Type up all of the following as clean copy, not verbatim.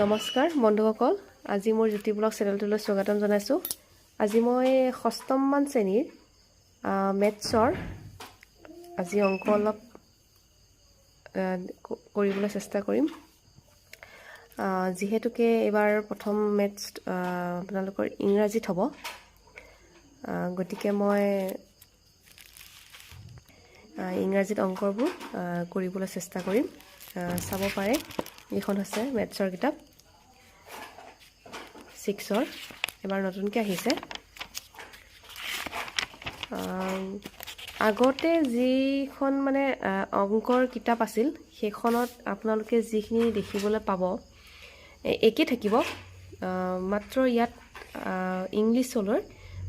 নমস্কাৰ বন্ধুসকল আজি মোৰ জ্যোতি ব্লগ চেনেলটোলৈ স্বাগতম জনাইছো আজি মই ষষ্ঠম মান শ্ৰেণীৰ মেথছৰ আজি অংক অলপ কৰিবলৈ চেষ্টা কৰিম যেহেতুকে এবাৰ প্ৰথম মেথছ আপোনালোকৰ ইংৰাজীত হ'ব গতিকে মই ইংৰাজীত অংকবোৰ কৰিবলৈ চেষ্টা কৰিম চাব পাৰে এইখন আছে মেথছৰ কিতাপ 6ৰ এবাৰ নতুনকৈ আহিছে আগতে যিখন মানে অংকৰ কিতাপ আছিল সেইখনত আপোনালোকে যিখিনি দেখিবলৈ পাব একে থাকিব মাত্ৰ ইয়াত ইংলিছলৈ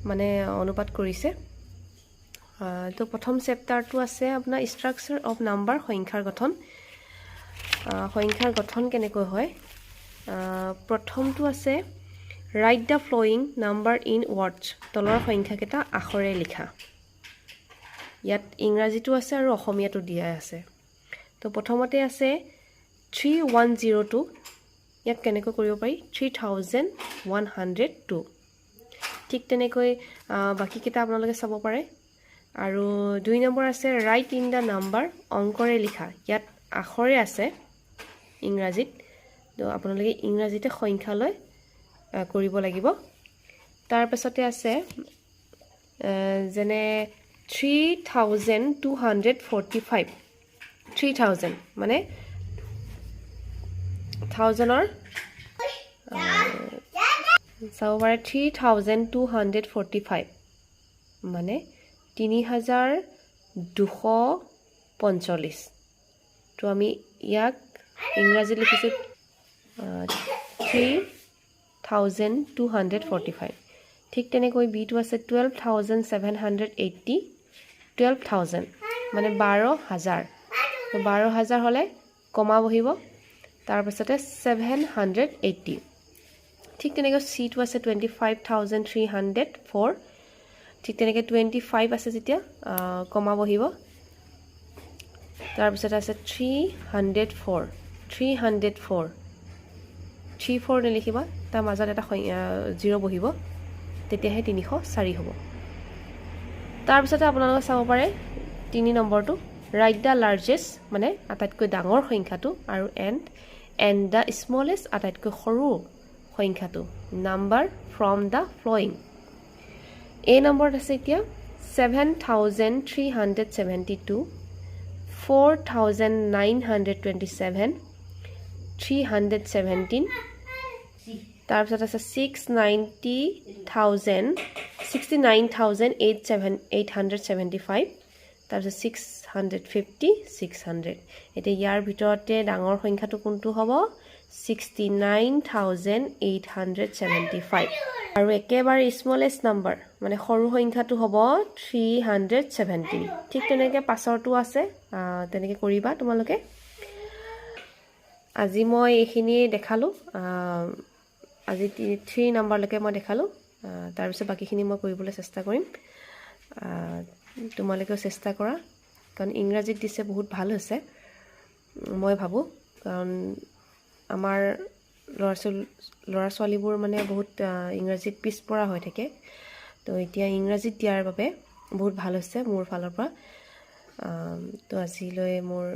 মানে অনুবাদ কৰিছে তো প্ৰথম চেপ্টাৰটো আছে আপোনাৰ ষ্ট্ৰাকচাৰ অফ নাম্বাৰ সংখ্যাৰ গঠন কেনেকৈ হয় প্ৰথমটো আছে right the following number in words তলৰ সংখ্যাকেইটা আখৰে লিখা ইয়াত ইংৰাজীটো আছে আৰু অসমীয়াটো দিয়া আছে তো প্ৰথমতে আছে 3102 ইয়াক কেনেকৈ কৰিব পাৰি 3102 ঠিক তেনেকৈ বাকি কিটা আপোনালোকে চাব পাৰে আৰু 2 নম্বৰ আছে ৰাইট ইন দা নাম্বাৰ অংকৰে লিখা ইয়াত আখৰে আছে ইংৰাজীত তো আপোনালোকে ইংৰাজীতে সংখ্যালৈ কৰিব লাগিব তাৰ পাছতে আছে যেনে 3245 3000 মানে 1000ৰ চাব পাৰে 3245 মানে 3245 তো আমি ইয়াক ইংৰাজীত লিখিছো 3245 ঠিক তেনেকৈ বিটো আছে 12780 12000 মানে 12000 তো 12000 হলে কমা বহিব তাৰ পাছতে 780 ঠিক তেনেকৈ সিটো আছে 25304 ঠিক তেনেকৈ 25 আছে যেতিয়া কমা বহিব তাৰ পিছত আছে 304 34 লিখিবা তাৰ মাজত এটা 0 বহিব তেতিয়াহে 304 হ'ব তাৰ পিছতে আপোনালোকে চাব পাৰে 3 নম্বৰটো ৰাইট দা লাৰ্জেষ্ট মানে আটাইতকৈ ডাঙৰ সংখ্যাটো আৰু এণ্ড দা স্মলেষ্ট আটাইতকৈ সৰু সংখ্যাটো নাম্বাৰ ফ্ৰম দা ফ্লোয়িং এই নম্বৰত আছে এতিয়া 7372 4927 317 তাৰ পিছত আছে 69875 তাৰ পিছত 600 এতিয়া ইয়াৰ ভিতৰতে ডাঙৰ সংখ্যাটো কোনটো হ'ব 69875 আৰু একেবাৰে স্মলেষ্ট নাম্বাৰ মানে সৰু সংখ্যাটো হ'ব 317 ঠিক তেনেকৈ পাছৰটো আছে তেনেকৈ কৰিবা তোমালোকে আজি মই এইখিনি দেখালো আজি 3 নম্বৰলৈকে মই দেখালো তাৰ পিছত বাকিখিনি মই কৰিবলৈ চেষ্টা কৰিম তোমালোকেও চেষ্টা কৰা কাৰণ ইংৰাজীত দিছে বহুত ভাল হৈছে মই ভাবো কাৰণ আমাৰ ল'ৰা ছোৱালীবোৰ মানে বহুত ইংৰাজীত পিছপৰা হৈ থাকে তো এতিয়া ইংৰাজীত দিয়াৰ বাবে বহুত ভাল হৈছে মোৰ ফালৰ পৰা তো আজিলৈ মোৰ